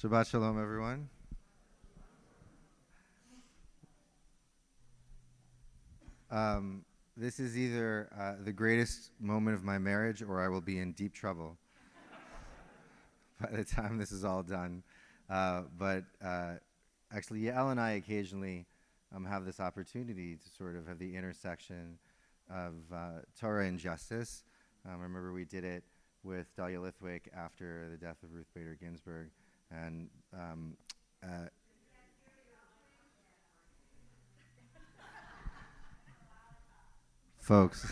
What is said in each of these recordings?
Shabbat Shalom, everyone. This is either the greatest moment of my marriage or I will be in deep trouble by the time this is all done. But actually, Yael and I occasionally have this opportunity to sort of have the intersection of Torah and justice. I remember we did it with Dahlia Lithwick after the death of Ruth Bader Ginsburg. And folks,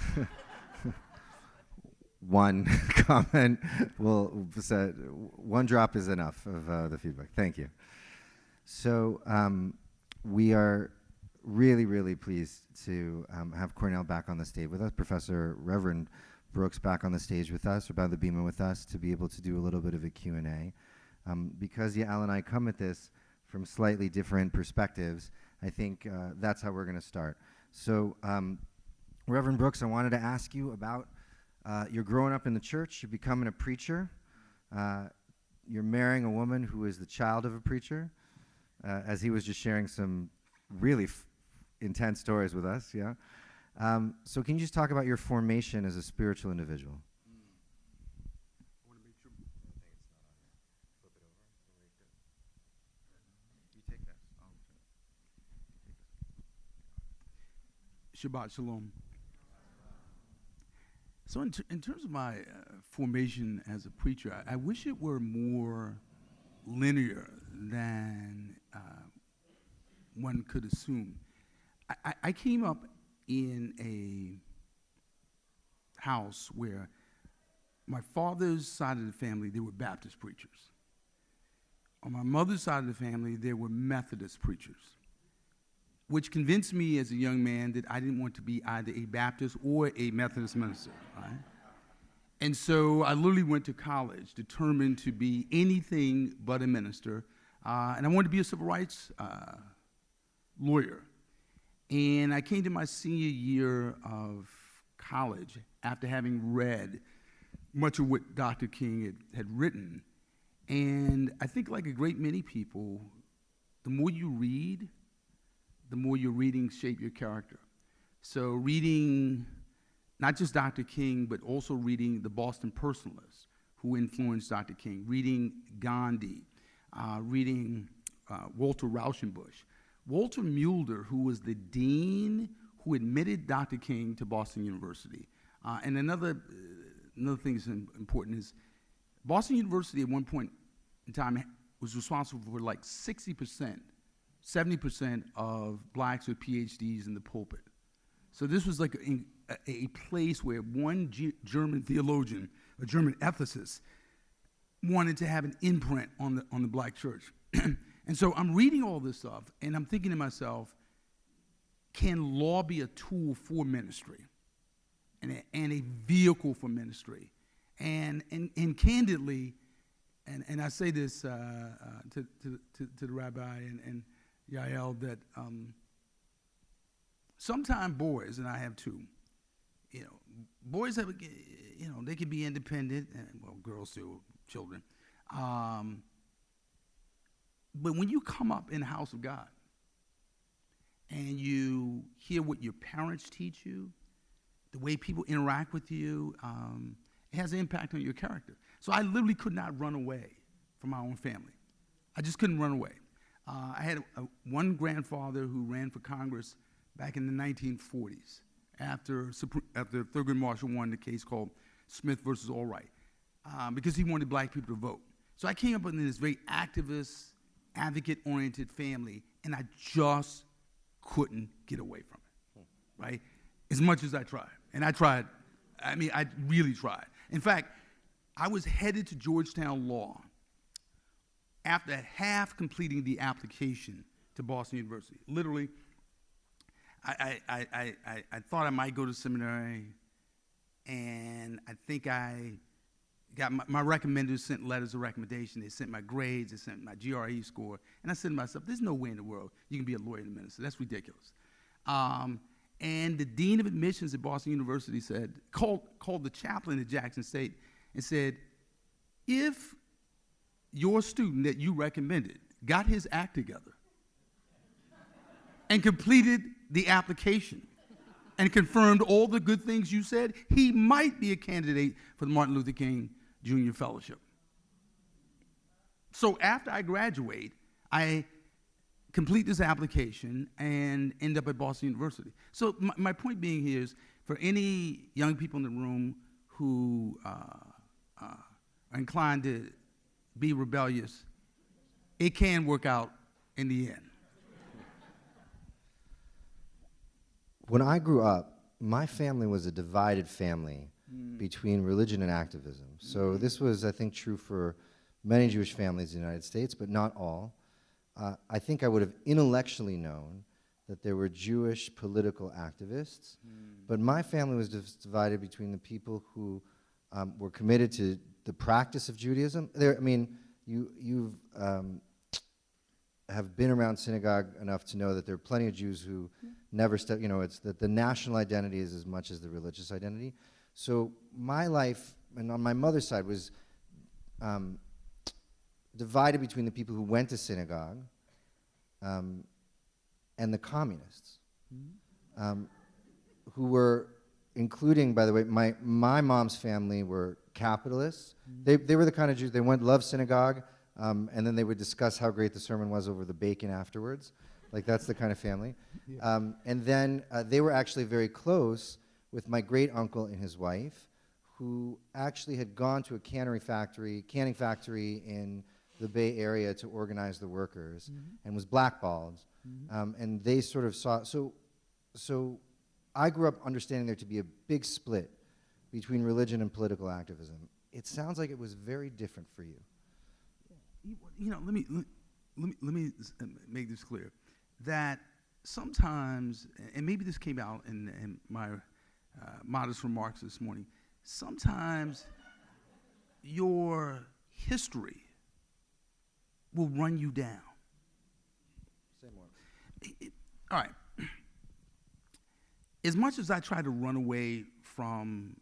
one comment one drop is enough of the feedback. Thank you. So we are really, really pleased to have Cornell back on the stage with us, Professor Reverend Brooks back on the stage with us, Rabbi Bima with us, to be able to do a little bit of a Q&A. Because Yael and I come at this from slightly different perspectives, I think that's how we're going to start. So, Reverend Brooks, I wanted to ask you about you're growing up in the church, you're becoming a preacher, you're marrying a woman who is the child of a preacher, as he was just sharing some really intense stories with us, yeah? So can you just talk about your formation as a spiritual individual? Shabbat Shalom. So in terms of my formation as a preacher, I wish it were more linear than one could assume. I came up in a house where my father's side of the family, they were Baptist preachers. On my mother's side of the family, they were Methodist preachers, which convinced me as a young man that I didn't want to be either a Baptist or a Methodist minister, right? And so I literally went to college determined to be anything but a minister, and I wanted to be a civil rights lawyer. And I came to my senior year of college after having read much of what Dr. King had written. And I think like a great many people, the more you read, the more your readings shape your character. So reading not just Dr. King, but also reading the Boston Personalists who influenced Dr. King, reading Gandhi, reading Walter Rauschenbusch. Walter Mueller, who was the dean who admitted Dr. King to Boston University. And another thing that's important is Boston University at one point in time was responsible for like 60%, 70% of blacks with PhDs in the pulpit. So this was like a place where one German theologian, a German ethicist, wanted to have an imprint on the black church. And so I'm reading all this stuff, and I'm thinking to myself, can law be a tool for ministry and a vehicle for ministry? And candidly, and I say this to the Rabbi and Yael, that sometimes boys, and I have two, boys have, they can be independent, and well, girls too, children. But when you come up in the house of God and you hear what your parents teach you, the way people interact with you, it has an impact on your character. So I literally could not run away from my own family. I just couldn't run away. I had one grandfather who ran for Congress back in the 1940s after Thurgood Marshall won the case called Smith versus Allwright, because he wanted black people to vote. So I came up in this very activist, advocate-oriented family, and I just couldn't get away from it, right? As much as I tried. And I tried. I mean, I really tried. In fact, I was headed to Georgetown Law after half completing the application to Boston University. Literally, I thought I might go to seminary, and I think I got my recommenders sent letters of recommendation. They sent my grades. They sent my GRE score. And I said to myself, there's no way in the world you can be a lawyer and a minister. That's ridiculous. And the dean of admissions at Boston University called the chaplain at Jackson State and said, if your student that you recommended got his act together and completed the application and confirmed all the good things you said, he might be a candidate for the Martin Luther King Jr. Fellowship. So after I graduate, I complete this application and end up at Boston University. So my point being here is, for any young people in the room who are inclined to be rebellious, it can work out in the end. When I grew up, my family was a divided family between religion and activism. So this was, I think, true for many Jewish families in the United States, but not all. I think I would have intellectually known that there were Jewish political activists, but my family was divided between the people who were committed to the practice of Judaism. You have been around synagogue enough to know that there are plenty of Jews who never step, it's that the national identity is as much as the religious identity. So my life, and on my mother's side, was divided between the people who went to synagogue and the communists, who were, including, by the way, my mom's family were capitalists. They were the kind of Jews, they loved synagogue, and then they would discuss how great the sermon was over the bacon afterwards. Like, that's the kind of family. Yeah. And then they were actually very close with my great uncle and his wife, who actually had gone to a canning factory in the Bay Area to organize the workers, and was blackballed. And they sort of saw, so I grew up understanding there to be a big split between religion and political activism. It sounds like it was very different for you. Let me make this clear, that sometimes, and maybe this came out in my modest remarks this morning, sometimes your history will run you down. Say more. All right. As much as I try to run away from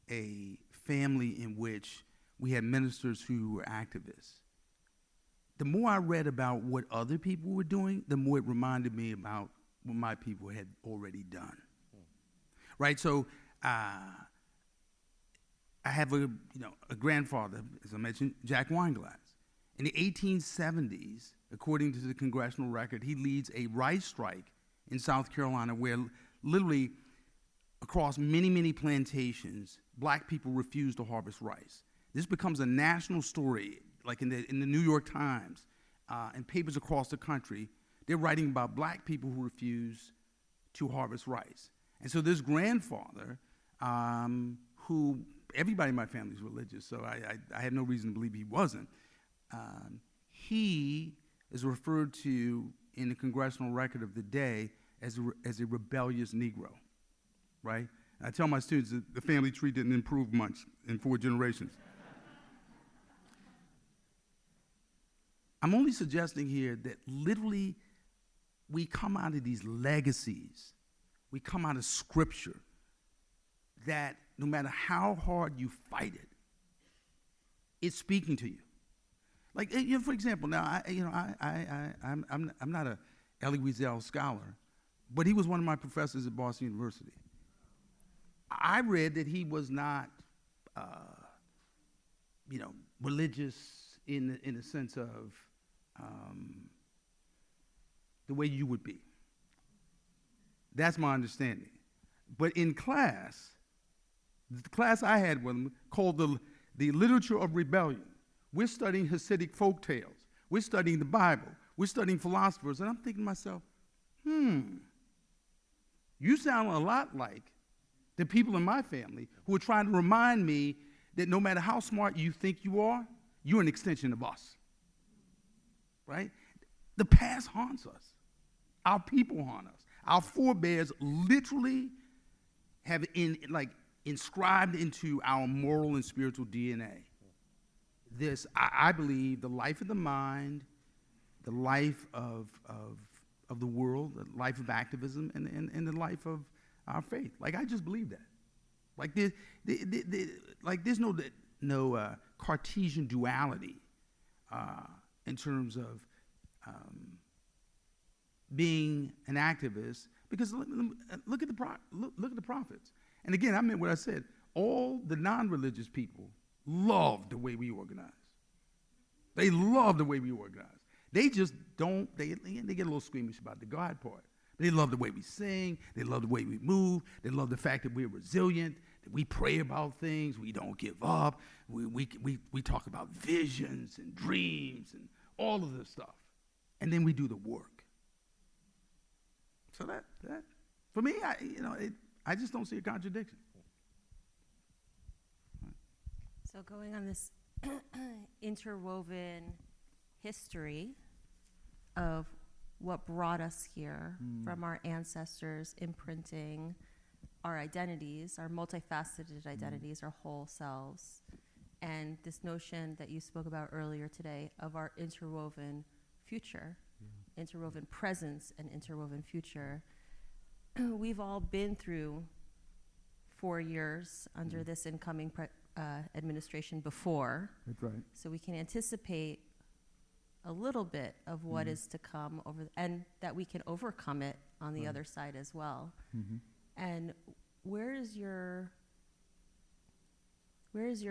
a family in which we had ministers who were activists, the more I read about what other people were doing, the more it reminded me about what my people had already done. Right? So I have a grandfather, as I mentioned, Jack Weinglass. In the 1870s, according to the congressional record, he leads a rice strike in South Carolina where literally across many, many plantations, black people refuse to harvest rice. This becomes a national story, like in the New York Times and papers across the country. They're writing about black people who refuse to harvest rice. And so this grandfather, who everybody in my family is religious, so I had no reason to believe he wasn't, he is referred to in the congressional record of the day as a rebellious Negro, right? I tell my students that the family tree didn't improve much in 4 generations. I'm only suggesting here that literally we come out of these legacies, we come out of scripture, that no matter how hard you fight it, it's speaking to you. Like, for example, now I'm not a Elie Wiesel scholar, but he was one of my professors at Boston University. I read that he was not, religious in the sense of the way you would be. That's my understanding. But in class, the class I had with him called the Literature of Rebellion. We're studying Hasidic folk tales. We're studying the Bible. We're studying philosophers. And I'm thinking to myself, you sound a lot like the people in my family who are trying to remind me that no matter how smart you think you are, you're an extension of us. Right? The past haunts us. Our people haunt us. Our forebears literally have inscribed into our moral and spiritual DNA. This, I believe, the life of the mind, the life of the world, the life of activism, and the life of our faith. Like, I just believe that. Like, there's no Cartesian duality in terms of being an activist, because look at the prophets. And again, I meant what I said. All the non-religious people love the way we organize. They love the way we organize. They just don't, they get a little squeamish about the God part. They love the way we sing. They love the way we move. They love the fact that we're resilient, that we pray about things. We don't give up. We talk about visions and dreams and all of this stuff. And then we do the work. So that for me, I just don't see a contradiction. So going on this interwoven history of what brought us here from our ancestors imprinting our identities, our multifaceted identities, our whole selves, and this notion that you spoke about earlier today of our interwoven future, interwoven presence and interwoven future. We've all been through 4 years under this incoming administration before. That's right. So we can anticipate a little bit of what is to come and that we can overcome it on the other side as well. And where is your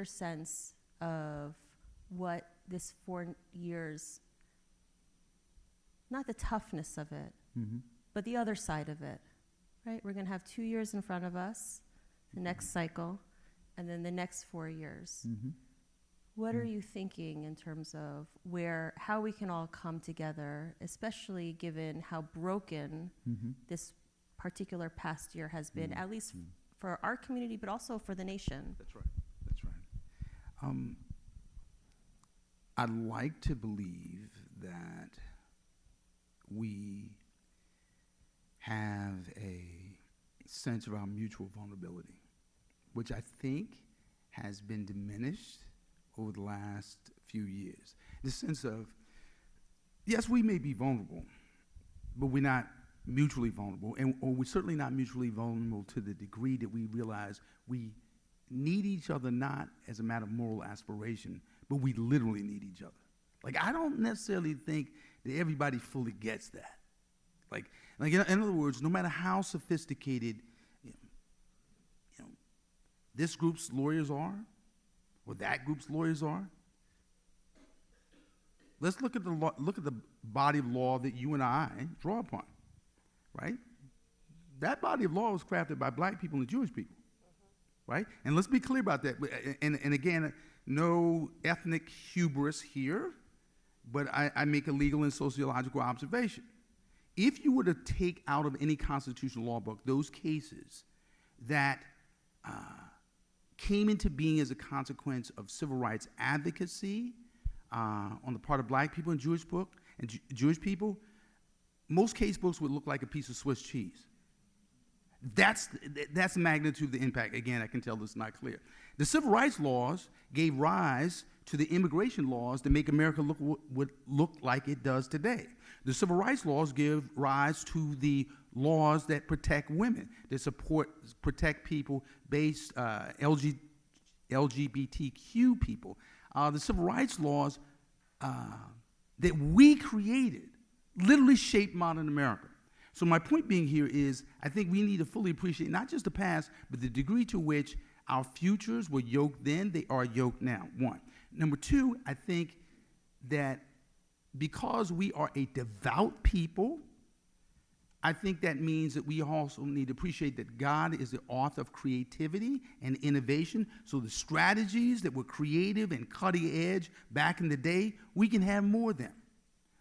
sense of what this 4 years, not the toughness of it, but the other side of it, right? We're going to have 2 years in front of us, the next cycle, and then the next 4 years. What are you thinking in terms of how we can all come together, especially given how broken this particular past year has been, at least for our community, but also for the nation? That's right. That's right. I'd like to believe that we have a sense of our mutual vulnerability, which I think has been diminished over the last few years. The sense of, yes, we may be vulnerable, but we're not mutually vulnerable, or we're certainly not mutually vulnerable to the degree that we realize we need each other, not as a matter of moral aspiration, but we literally need each other. Like, I don't necessarily think that everybody fully gets that. Like in other words, no matter how sophisticated this group's lawyers are, or that group's lawyers are, let's look at the body of law that you and I draw upon, right? That body of law was crafted by black people and Jewish people, right? And let's be clear about that. And again, no ethnic hubris here, but I make a legal and sociological observation. If you were to take out of any constitutional law book those cases that came into being as a consequence of civil rights advocacy on the part of black people and Jewish people, most case books would look like a piece of Swiss cheese. That's the magnitude of the impact. Again, I can tell this is not clear. The civil rights laws gave rise to the immigration laws that make America look like it does today. The civil rights laws give rise to the laws that protect women, that protect people based, LGBTQ people. The civil rights laws that we created literally shaped modern America. So my point being here is, I think we need to fully appreciate not just the past, but the degree to which our futures were yoked then, they are yoked now, one. Number two, I think that because we are a devout people, I think that means that we also need to appreciate that God is the author of creativity and innovation. So the strategies that were creative and cutting edge back in the day, we can have more of them.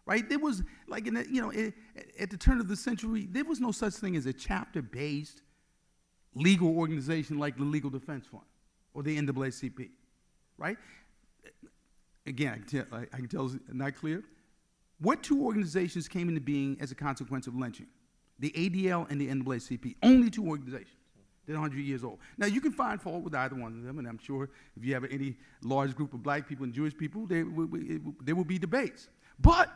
Right? There was, like, at the turn of the century, there was no such thing as a chapter-based legal organization like the Legal Defense Fund or the NAACP. Right? Again, I can tell it's not clear. What two organizations came into being as a consequence of lynching? The ADL and the NAACP. Only two organizations. They're 100 years old. Now, you can find fault with either one of them, and I'm sure if you have any large group of black people and Jewish people, there will be debates. But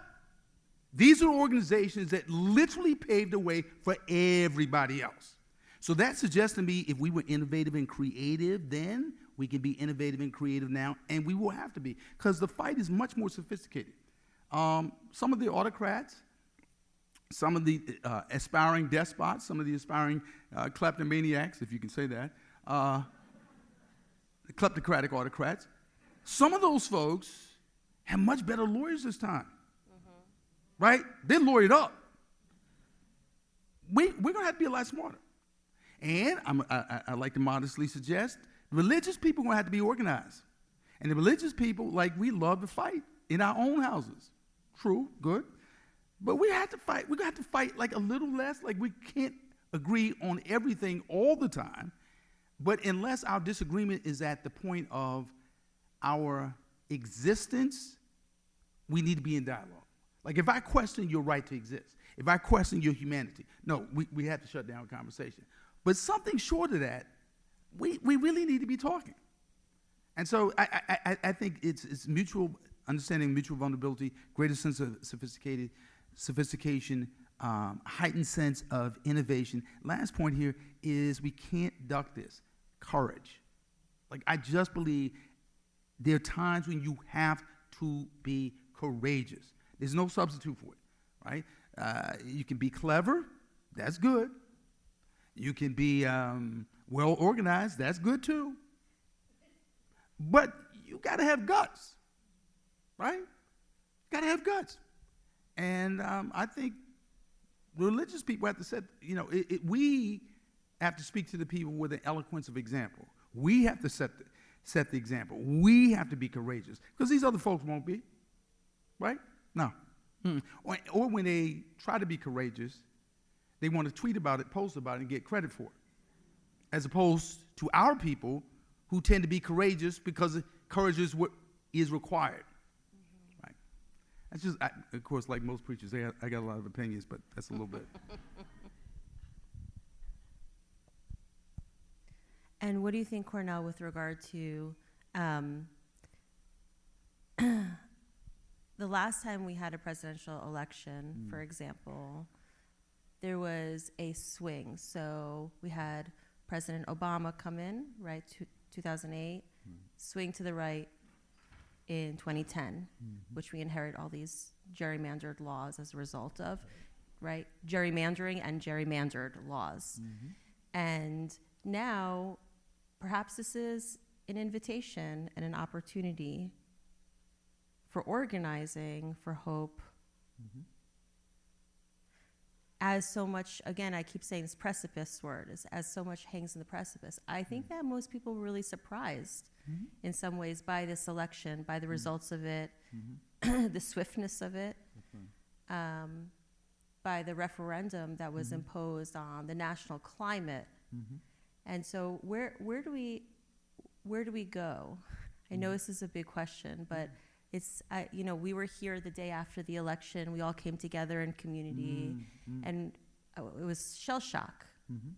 these are organizations that literally paved the way for everybody else. So that suggests to me if we were innovative and creative then, We can be innovative and creative now, and we will have to be, because the fight is much more sophisticated. Some of the autocrats, some of the aspiring despots, some of the aspiring kleptomaniacs, if you can say that, the kleptocratic autocrats, some of those folks have much better lawyers this time, right? They're lawyered up. We're going to have to be a lot smarter. And I like to modestly suggest religious people are going to have to be organized. And the religious people, like, we love to fight in our own houses. True, good. But we have to fight. We're going to have to fight like a little less. Like, we can't agree on everything all the time. But unless our disagreement is at the point of our existence, we need to be in dialogue. Like, if I question your right to exist, if I question your humanity, no, we have to shut down the conversation. But something short of that, we really need to be talking. And so I think it's mutual understanding, mutual vulnerability, greater sense of sophistication, heightened sense of innovation. Last point here is we can't duck this. Courage. Like, I just believe there are times when you have to be courageous. There's no substitute for it, right? You can be clever. That's good. You can be well organized. That's good too. But you got to have guts, right? You got to have guts. And I think religious people have to set, we have to speak to the people with an eloquence of example. We have to set the example. We have to be courageous, because these other folks won't be, right? No. Or when they try to be courageous, they want to tweet about it, post about it, and get credit for it, as opposed to our people who tend to be courageous because courage is what is required. Right? That's just, of course, like most preachers, I got a lot of opinions, but that's a little bit. And what do you think, Cornell, with regard to the last time we had a presidential election, for example, there was a swing. So we had President Obama come in, right, 2008, swing to the right in 2010, which we inherit all these gerrymandered laws as a result of, right? Gerrymandering and gerrymandered laws. And now, perhaps this is an invitation and an opportunity for organizing, for hope. As so much, again, I keep saying this precipice word, as so much hangs in the precipice. I think that most people were really surprised in some ways by this election, by the results of it, the swiftness of it, by the referendum that was imposed on the national climate. And so where do we go? I know this is a big question, but it's, we were here the day after the election. We all came together in community, and it was shell shock.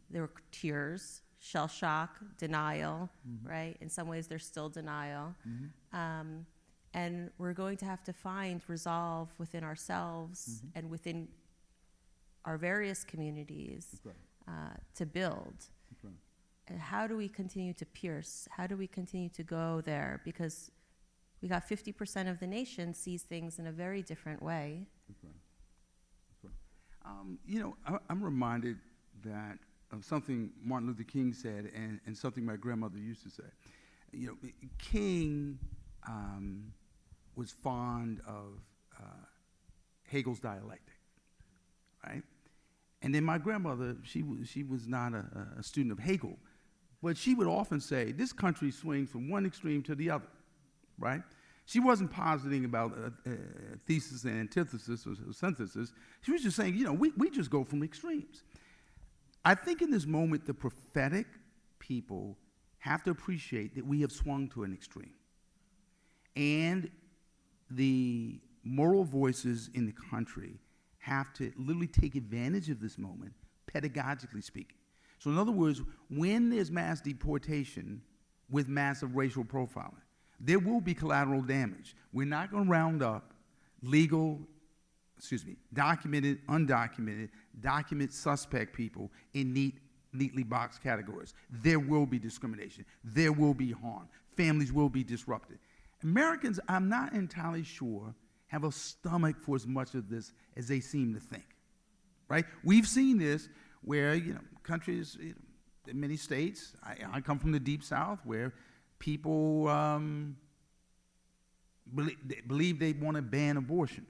There were tears, shell shock, denial, right? In some ways, there's still denial. And we're going to have to find resolve within ourselves and within our various communities to build. And how do we continue to pierce? How do we continue to go there? Because we got 50% of the nation sees things in a very different way. I'm reminded that of something Martin Luther King said, and something my grandmother used to say. King was fond of Hegel's dialectic, right? And then my grandmother, she was not a student of Hegel, but she would often say, this country swings from one extreme to the other, right? She wasn't positing about thesis and antithesis or synthesis. She was just saying, we just go from extremes. I think in this moment, the prophetic people have to appreciate that we have swung to an extreme. And the moral voices in the country have to literally take advantage of this moment, pedagogically speaking. So in other words, when there's mass deportation with massive racial profiling, there will be collateral damage. We're not going to round up documented, undocumented, document suspect people in neat neatly boxed categories. There will be discrimination. There will be harm. Families will be disrupted. Americans, I'm not entirely sure, have a stomach for as much of this as they seem to think, right? We've seen this where, countries, in many states, I come from the Deep South, where people believe they want to ban abortion,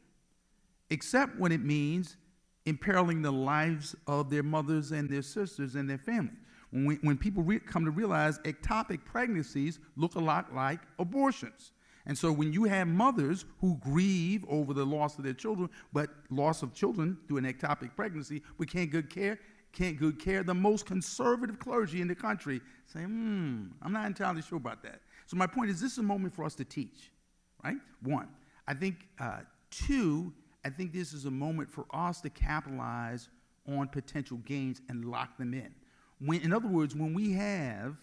except when it means imperiling the lives of their mothers and their sisters and their families. When people come to realize ectopic pregnancies look a lot like abortions. And so when you have mothers who grieve over the loss of their children, but loss of children through an ectopic pregnancy, but can't good care, the most conservative clergy in the country say, I'm not entirely sure about that. So my point is, this is a moment for us to teach, right? One. I think, two, I think this is a moment for us to capitalize on potential gains and lock them in. In other words, when we have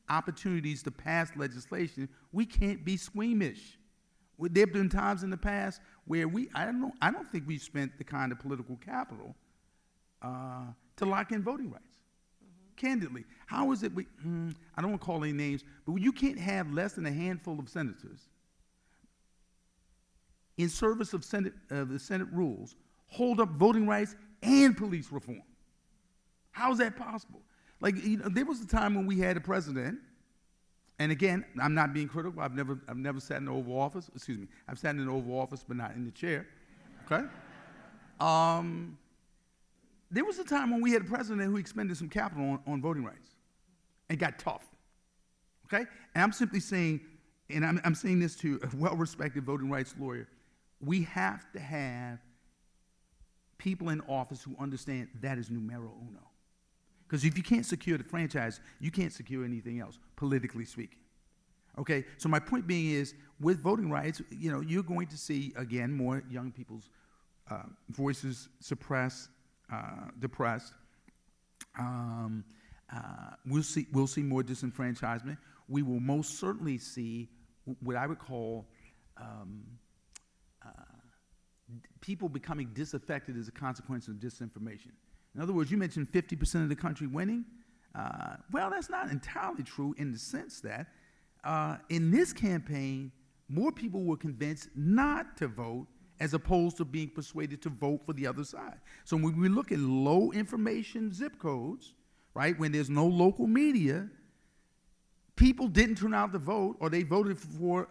opportunities to pass legislation, we can't be squeamish. There have been times in the past where I don't think we've spent the kind of political capital to lock in voting rights. Candidly, how is it I don't want to call any names, but you can't have less than a handful of senators in service of the Senate rules hold up voting rights and police reform. How is that possible? There was a time when we had a president, and again, I'm not being critical. I've never sat in the Oval Office. Excuse me. I've sat in the Oval Office, but not in the chair. Okay. There was a time when we had a president who expended some capital on voting rights, and got tough. Okay. And I'm simply saying, and I'm saying this to a well-respected voting rights lawyer, we have to have people in office who understand that is numero uno. Because if you can't secure the franchise, you can't secure anything else, politically speaking. Okay, so my point being is, with voting rights, you're going to see, again, more young people's voices suppressed, depressed. We'll see more disenfranchisement. We will most certainly see what I would call people becoming disaffected as a consequence of disinformation. In other words, you mentioned 50% of the country winning. Well, that's not entirely true in the sense that in this campaign, more people were convinced not to vote as opposed to being persuaded to vote for the other side. So when we look at low information zip codes, right, when there's no local media, people didn't turn out to vote, or they voted for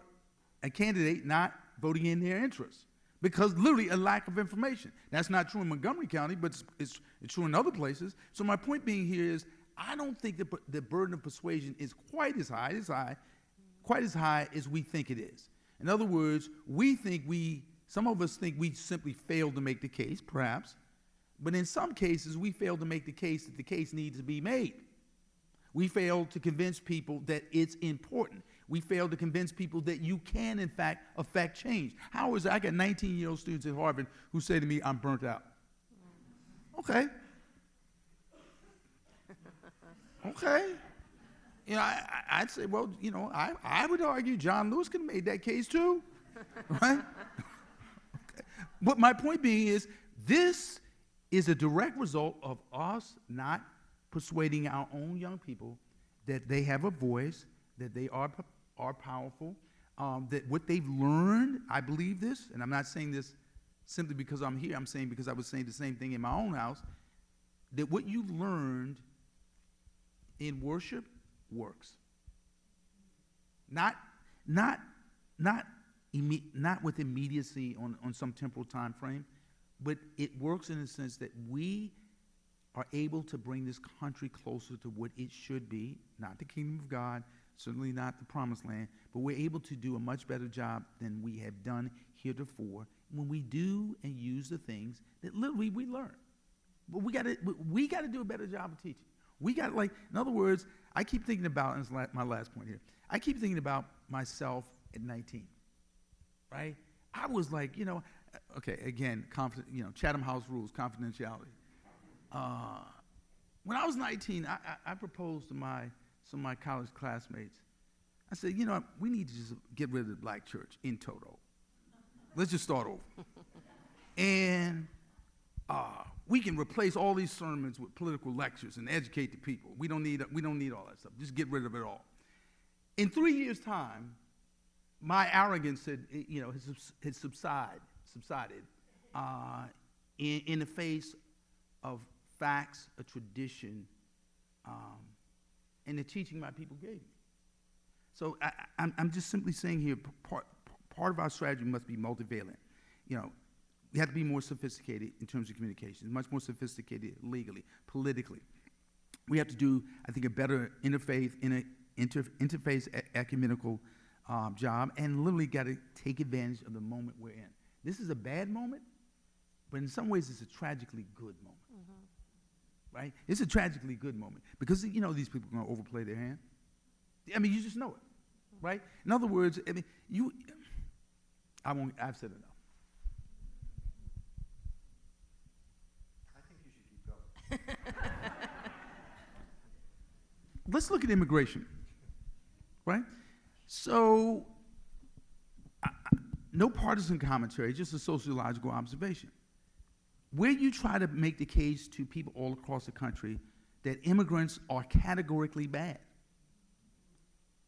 a candidate not voting in their interest, because literally a lack of information. That's not true in Montgomery County, but it's true in other places. So my point being here is, I don't think the burden of persuasion is quite as high as we think it is. In other words, some of us think we simply failed to make the case, perhaps, but in some cases we failed to make the case that the case needs to be made. We failed to convince people that it's important. We failed to convince people that you can, in fact, affect change. How is it? I got 19-year-old students at Harvard who say to me, I'm burnt out. Okay. Okay. I'd say, well, I would argue John Lewis could have made that case too, right? Okay. But my point being is, this is a direct result of us not persuading our own young people that they have a voice, that they are powerful, that what they've learned, I believe this, and I'm not saying this simply because I'm here, I'm saying because I was saying the same thing in my own house, that what you learned in worship works. Not with immediacy on some temporal time frame, but it works in the sense that we are able to bring this country closer to what it should be, not the kingdom of God, certainly not the promised land, but we're able to do a much better job than we have done heretofore when we do and use the things that literally we learn. But we got to do a better job of teaching. We got, in other words, I keep thinking about, and it's my last point here, I keep thinking about myself at 19, right? I was like, okay, again, Chatham House rules, confidentiality. When I was 19, I proposed to some of my college classmates. I said, we need to just get rid of the black church in toto. Let's just start over. And we can replace all these sermons with political lectures and educate the people. We don't need all that stuff. Just get rid of it all. In 3 years' time, my arrogance had subsided in the face of facts, a tradition, and the teaching my people gave me. So I'm just simply saying here, part of our strategy must be multivalent. We have to be more sophisticated in terms of communication, much more sophisticated legally, politically. We have to do, I think, a better interface ecumenical job, and literally got to take advantage of the moment we're in. This is a bad moment, but in some ways it's a tragically good moment. Right? It's a tragically good moment because these people are going to overplay their hand. I mean, you just know it, right? In other words, I mean, I've said enough. I think you should keep going. Let's look at immigration, right? So, no partisan commentary, just a sociological observation. Where you try to make the case to people all across the country that immigrants are categorically bad,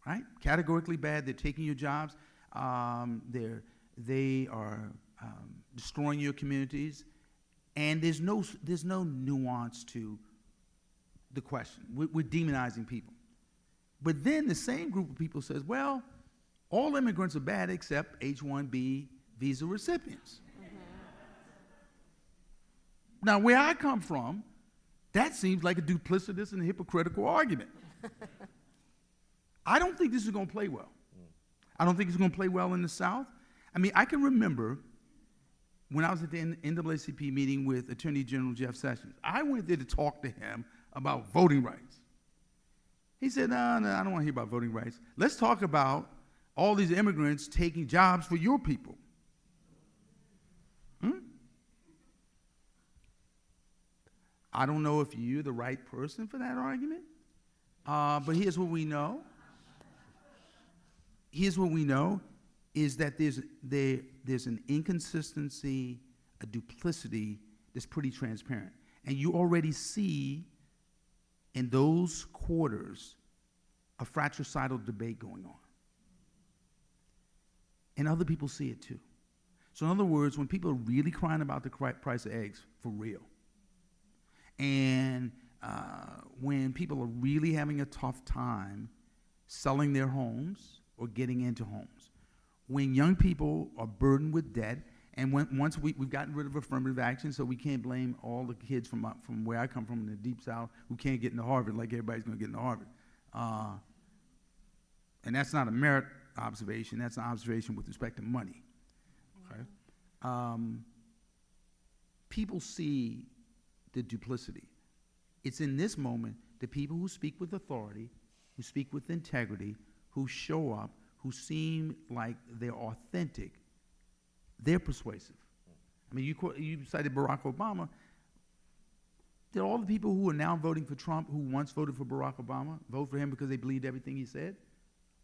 right? Categorically bad. They're taking your jobs. They are destroying your communities, and there's no nuance to the question. We're demonizing people. But then the same group of people says, well, all immigrants are bad except H-1B visa recipients. Now, where I come from, that seems like a duplicitous and hypocritical argument. I don't think this is going to play well. I don't think it's going to play well in the South. I mean, I can remember when I was at the NAACP meeting with Attorney General Jeff Sessions. I went there to talk to him about voting rights. He said, no, I don't want to hear about voting rights. Let's talk about all these immigrants taking jobs for your people. I don't know if you're the right person for that argument, but here's what we know. Here's what we know is that there's an inconsistency, a duplicity that's pretty transparent. And you already see in those quarters a fratricidal debate going on. And other people see it too. So in other words, when people are really crying about the price of eggs, for real, and when people are really having a tough time selling their homes or getting into homes, when young people are burdened with debt, and once we've gotten rid of affirmative action, so we can't blame all the kids from where I come from in the Deep South who can't get into Harvard like everybody's going to get into Harvard. And that's not a merit observation. That's an observation with respect to money. Okay? People see the duplicity. It's in this moment that people who speak with authority, who speak with integrity, who show up, who seem like they're authentic, they're persuasive. I mean, you cited Barack Obama. Did all the people who are now voting for Trump, who once voted for Barack Obama, vote for him because they believed everything he said?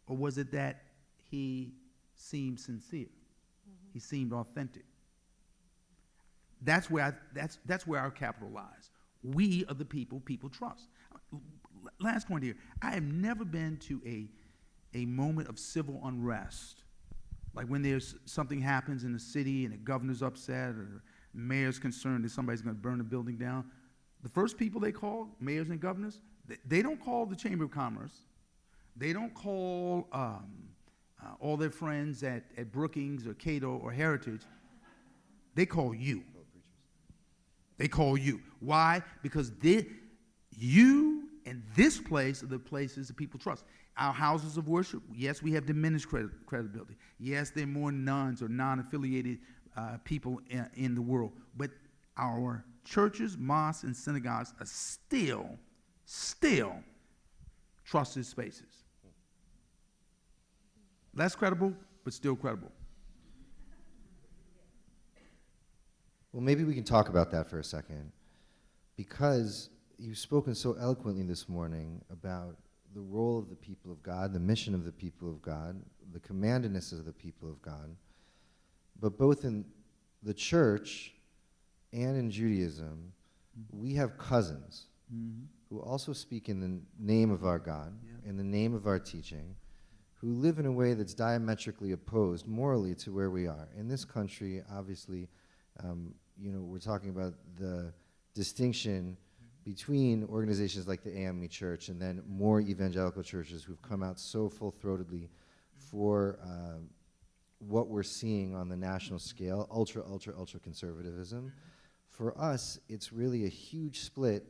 Or was it that he seemed sincere? He seemed authentic. That's where our capital lies. We are the people trust. Last point here. I have never been to a moment of civil unrest, like when there's something happens in the city and the governor's upset or the mayor's concerned that somebody's going to burn the building down. The first people they call, mayors and governors, they don't call the Chamber of Commerce. They don't call all their friends at Brookings or Cato or Heritage. They call you. They call you. Why? Because you and this place are the places that people trust. Our houses of worship, yes, we have diminished credibility. Yes, there are more nuns or non-affiliated people in the world. But our churches, mosques, and synagogues are still trusted spaces. Less credible, but still credible. Well, maybe we can talk about that for a second, because you've spoken so eloquently this morning about the role of the people of God, the mission of the people of God, the commandedness of the people of God, but both in the church and in Judaism, we have cousins who also speak in the name of our God, in the name of our teaching, who live in a way that's diametrically opposed morally to where we are. In this country, obviously, we're talking about the distinction between organizations like the AME Church and then more evangelical churches who've come out so full-throatedly for what we're seeing on the national scale, ultra conservatism. For us, it's really a huge split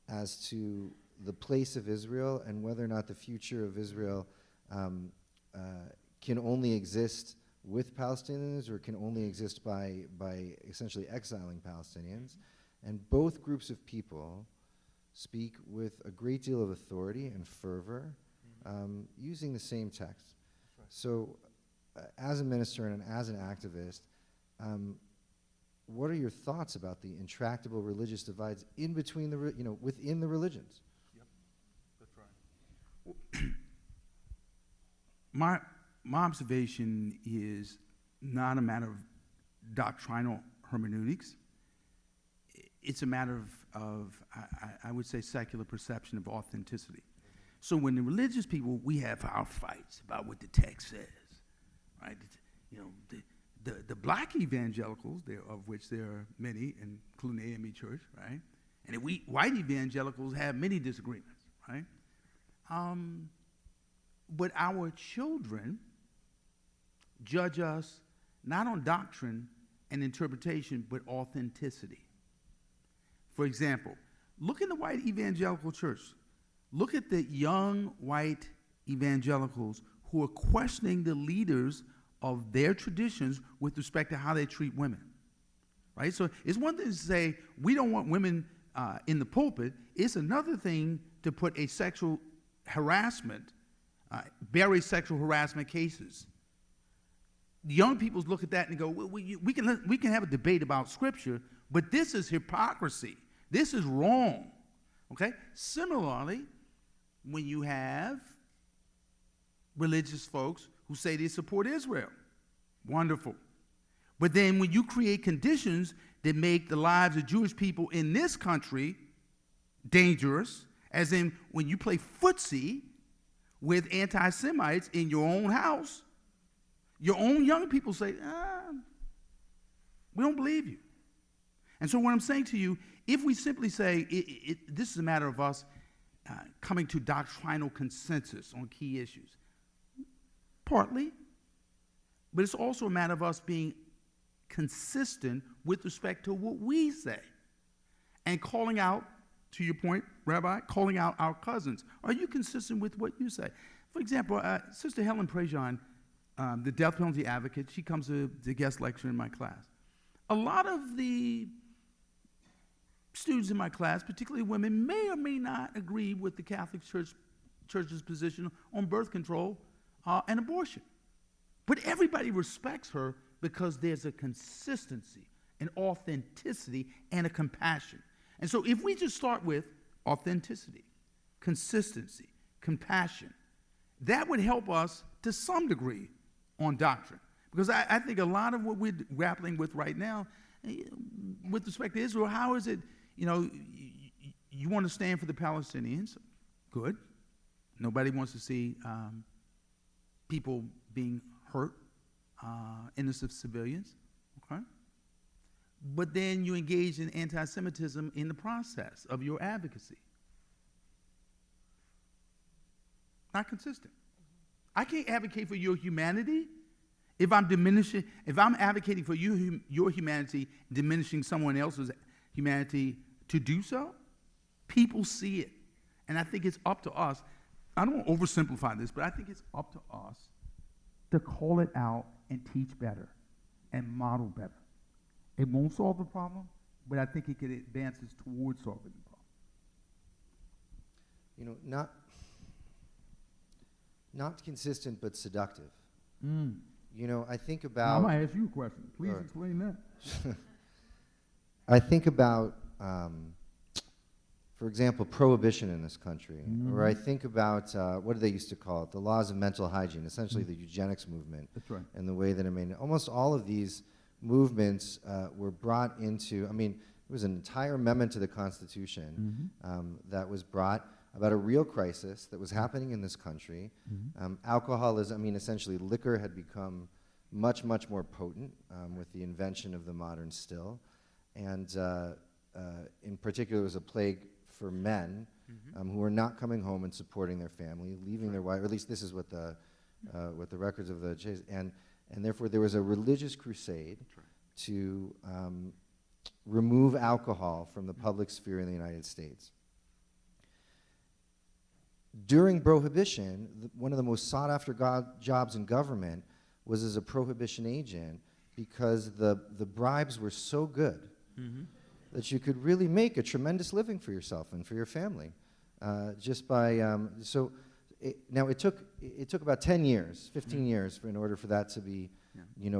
as to the place of Israel and whether or not the future of Israel can only exist with Palestinians or can only exist by essentially exiling Palestinians. And both groups of people speak with a great deal of authority and fervor, using the same text. Right. So, as a minister and as an activist, what are your thoughts about the intractable religious divides in between within the religions? Yep, that's right. My observation is not a matter of doctrinal hermeneutics. It's a matter of I would say, secular perception of authenticity. So when the religious people, we have our fights about what the text says, right? The black evangelicals, of which there are many, including the AME Church, right? And we white evangelicals have many disagreements, right? But our children judge us not on doctrine and interpretation, but authenticity. For example, look in the white evangelical church. Look at the young white evangelicals who are questioning the leaders of their traditions with respect to how they treat women, right? So it's one thing to say, we don't want women in the pulpit. It's another thing to put a sexual harassment, bury sexual harassment cases. The young people look at that and go, well, we can have a debate about Scripture, but this is hypocrisy. This is wrong, okay? Similarly, when you have religious folks who say they support Israel, wonderful. But then when you create conditions that make the lives of Jewish people in this country dangerous, as in when you play footsie with anti-Semites in your own house, your own young people say, we don't believe you. And so what I'm saying to you, if we simply say this is a matter of us coming to doctrinal consensus on key issues, partly, but it's also a matter of us being consistent with respect to what we say and calling out, to your point, Rabbi, calling out our cousins. Are you consistent with what you say? For example, Sister Helen Prejean, the death penalty advocate, she comes to guest lecture in my class. A lot of the students in my class, particularly women, may or may not agree with the Catholic Church's position on birth control and abortion. But everybody respects her because there's a consistency, an authenticity, and a compassion. And so if we just start with authenticity, consistency, compassion, that would help us to some degree on doctrine. Because I think a lot of what we're grappling with right now, with respect to Israel, how is it, you want to stand for the Palestinians? Good. Nobody wants to see people being hurt, innocent civilians, okay? But then you engage in anti-Semitism in the process of your advocacy. Not consistent. I can't advocate for your humanity if I'm advocating for your humanity, diminishing someone else's humanity to do so. People see it. And I think it's up to us. I don't want to oversimplify this, but I think it's up to us to call it out and teach better and model better. It won't solve the problem, but I think it can advance us towards solving the problem. Not consistent, but seductive. I think about... I'm going to ask you a question. Please explain that. I think about, for example, prohibition in this country. Or I think about, what do they used to call it? The laws of mental hygiene, essentially the eugenics movement. That's right. And the way that, almost all of these movements were brought into, was an entire amendment to the Constitution that was brought about a real crisis that was happening in this country. Alcoholism, I mean, essentially liquor had become much, much more potent with the invention of the modern still. And in particular, it was a plague for men who were not coming home and supporting their family, leaving their wife, or at least this is what the records of the chase, and therefore there was a religious crusade to remove alcohol from the public sphere in the United States. During Prohibition, one of the most sought-after jobs in government was as a prohibition agent, because the bribes were so good that you could really make a tremendous living for yourself and for your family, just by now it took about 10 years, 15 years in order for that to be,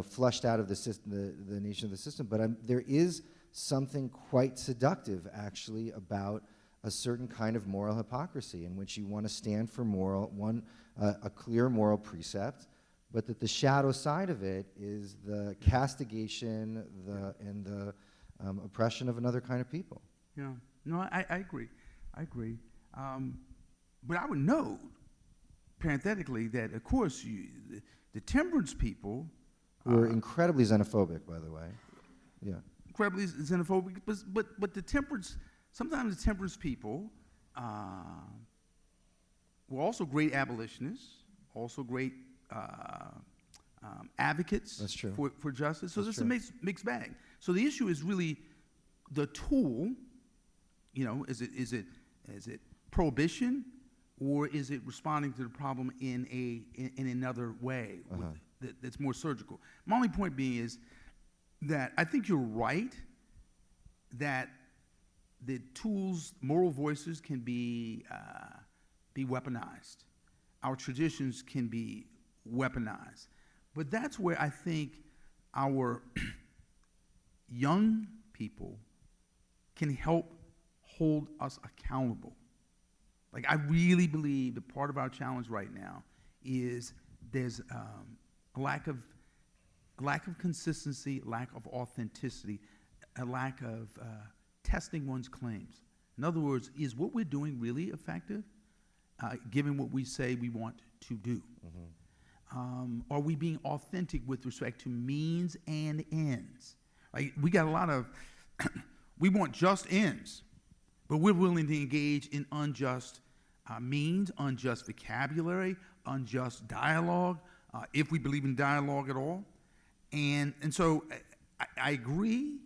flushed out of the system, the nation of the system. But there is something quite seductive, actually, about a certain kind of moral hypocrisy in which you want to stand for a clear moral precept, but that the shadow side of it is the castigation, and the oppression of another kind of people. Yeah, no, I agree. But I would note, parenthetically, that of course the temperance people were incredibly xenophobic, by the way. Yeah, incredibly xenophobic. But the temperance, sometimes the temperance people were also great abolitionists, also great advocates. That's true. For justice. So this is a mixed bag. So the issue is really the tool. Is it prohibition, or is it responding to the problem in another way that's more surgical? My only point being is that I think you're right that the tools, moral voices, can be weaponized. Our traditions can be weaponized. But that's where I think our young people can help hold us accountable. Like, I really believe that part of our challenge right now is there's a lack of consistency, lack of authenticity, a lack of testing one's claims. In other words, is what we're doing really effective, given what we say we want to do? Are we being authentic with respect to means and ends? Like, we got a lot of, we want just ends, but we're willing to engage in unjust means, unjust vocabulary, unjust dialogue, if we believe in dialogue at all. And so I agree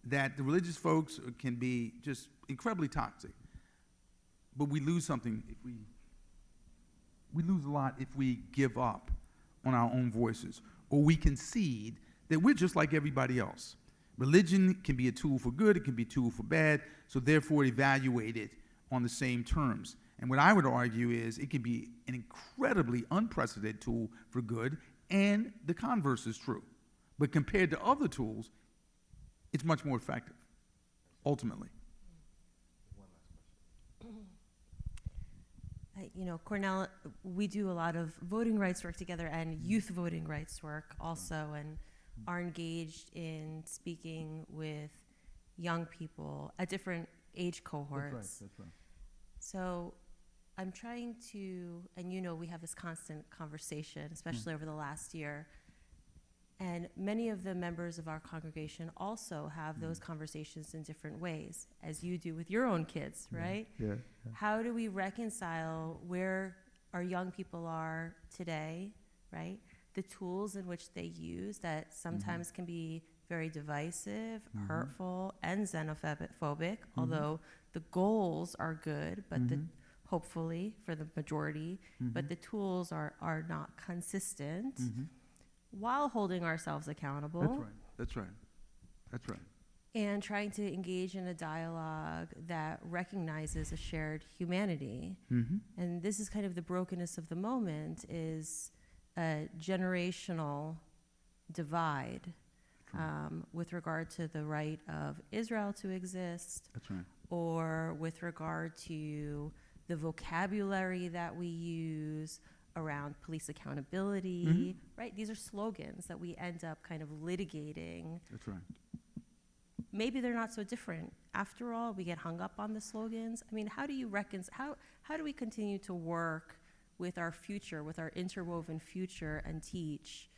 that the religious folks can be just incredibly toxic, but we lose something if we lose a lot if we give up on our own voices, or we concede that we're just like everybody else. Religion can be a tool for good, it can be a tool for bad, so therefore evaluate it on the same terms. And what I would argue is it can be an incredibly unprecedented tool for good, and the converse is true. But compared to other tools, it's much more effective, ultimately. Cornell, we do a lot of voting rights work together and youth voting rights work also, and are engaged in speaking with young people at different age cohorts. That's right. So I'm trying to, and we have this constant conversation, especially over the last year, and many of the members of our congregation also have those conversations in different ways, as you do with your own kids, right? Yeah. How do we reconcile where our young people are today, right? The tools in which they use that sometimes can be very divisive, hurtful, and xenophobic, although the goals are good, but hopefully for the majority, but the tools are not consistent, while holding ourselves accountable. That's right. And trying to engage in a dialogue that recognizes a shared humanity. And this is kind of the brokenness of the moment, is a generational divide with regard to the right of Israel to exist. That's right. Or with regard to the vocabulary that we use around police accountability, right? These are slogans that we end up kind of litigating. That's right. maybe they're not so different. After all, we get hung up on the slogans. I mean, how do you how do we continue to work with our future, with our interwoven future, and teach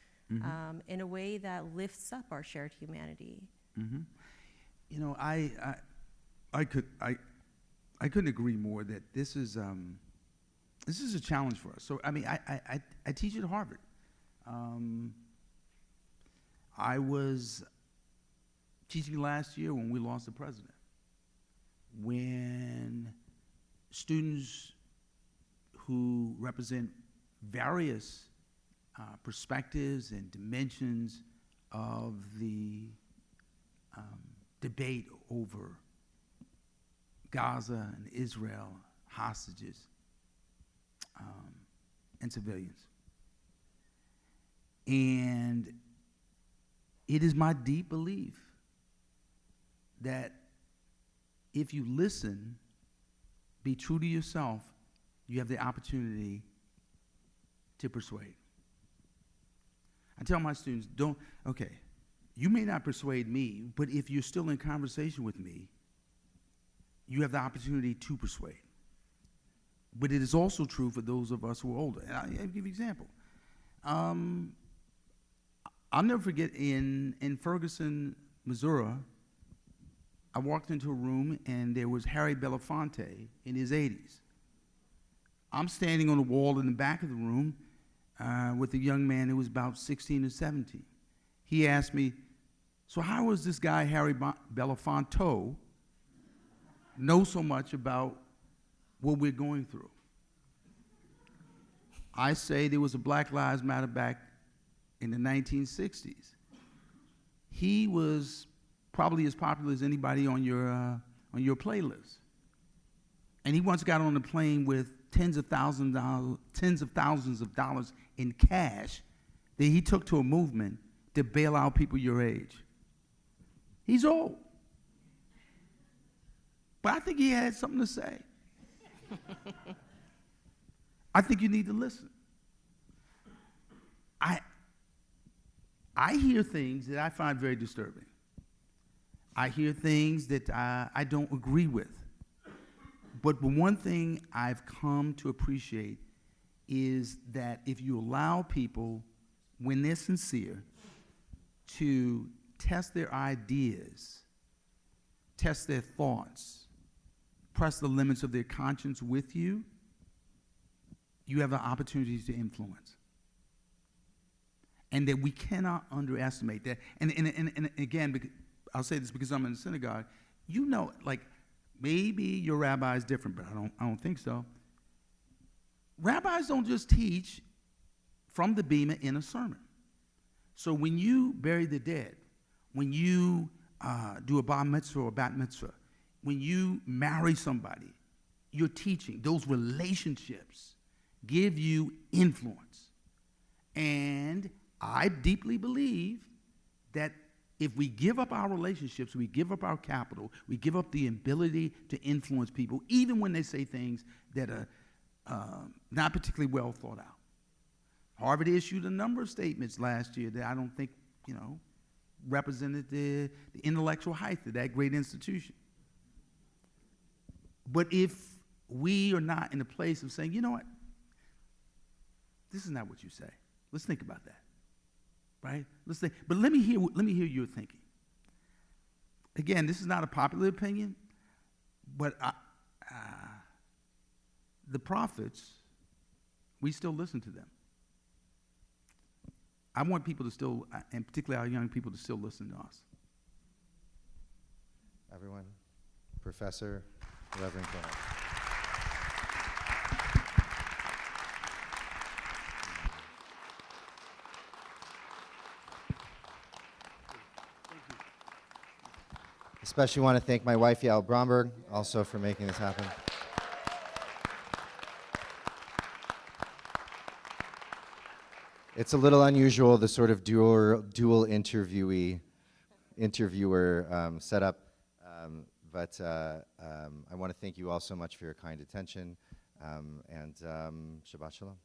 in a way that lifts up our shared humanity? You know, I couldn't agree more that this is a challenge for us. So I mean, I teach at Harvard. I was teaching last year when we lost the president, when students who represent various perspectives and dimensions of the debate over Gaza and Israel, hostages, and civilians. And it is my deep belief that if you listen, be true to yourself, you have the opportunity to persuade. I tell my students, you may not persuade me, but if you're still in conversation with me, you have the opportunity to persuade. But it is also true for those of us who are older. And I'll give you an example. I'll never forget in Ferguson, Missouri, I walked into a room and there was Harry Belafonte in his 80s. I'm standing on the wall in the back of the room with a young man who was about 16 or 17. He asked me, so how was this guy, Harry Belafonte, know so much about what we're going through? I say there was a Black Lives Matter back in the 1960s. He was probably as popular as anybody on your playlist. And he once got on a plane with tens of thousands of dollars in cash that he took to a movement to bail out people your age. He's old. But I think he had something to say. I think you need to listen. I hear things that I find very disturbing. I hear things that I don't agree with. But the one thing I've come to appreciate is that if you allow people, when they're sincere, to test their ideas, test their thoughts, press the limits of their conscience with you, you have the opportunity to influence. And that we cannot underestimate that. And again, I'll say this because I'm in the synagogue, you know, like, maybe your rabbi is different, but I don't think so. Rabbis don't just teach from the bema in a sermon. So when you bury the dead, when you do a bar mitzvah or a bat mitzvah, when you marry somebody, you're teaching. Those relationships give you influence. And I deeply believe that if we give up our relationships, we give up our capital, we give up the ability to influence people, even when they say things that are not particularly well thought out. Harvard issued a number of statements last year that I don't think, represented the intellectual height of that great institution. But if we are not in a place of saying, you know what, this is not what you say. Let's think about that, right? Let's think. But let me hear your thinking. Again, this is not a popular opinion, but the prophets, we still listen to them. I want people to still, and particularly our young people, to still listen to us. Everyone, Professor Reverend Cornell. Especially want to thank my wife, Yael Bromberg, also for making this happen. It's a little unusual, the sort of dual interviewer setup, but I want to thank you all so much for your kind attention, and Shabbat Shalom.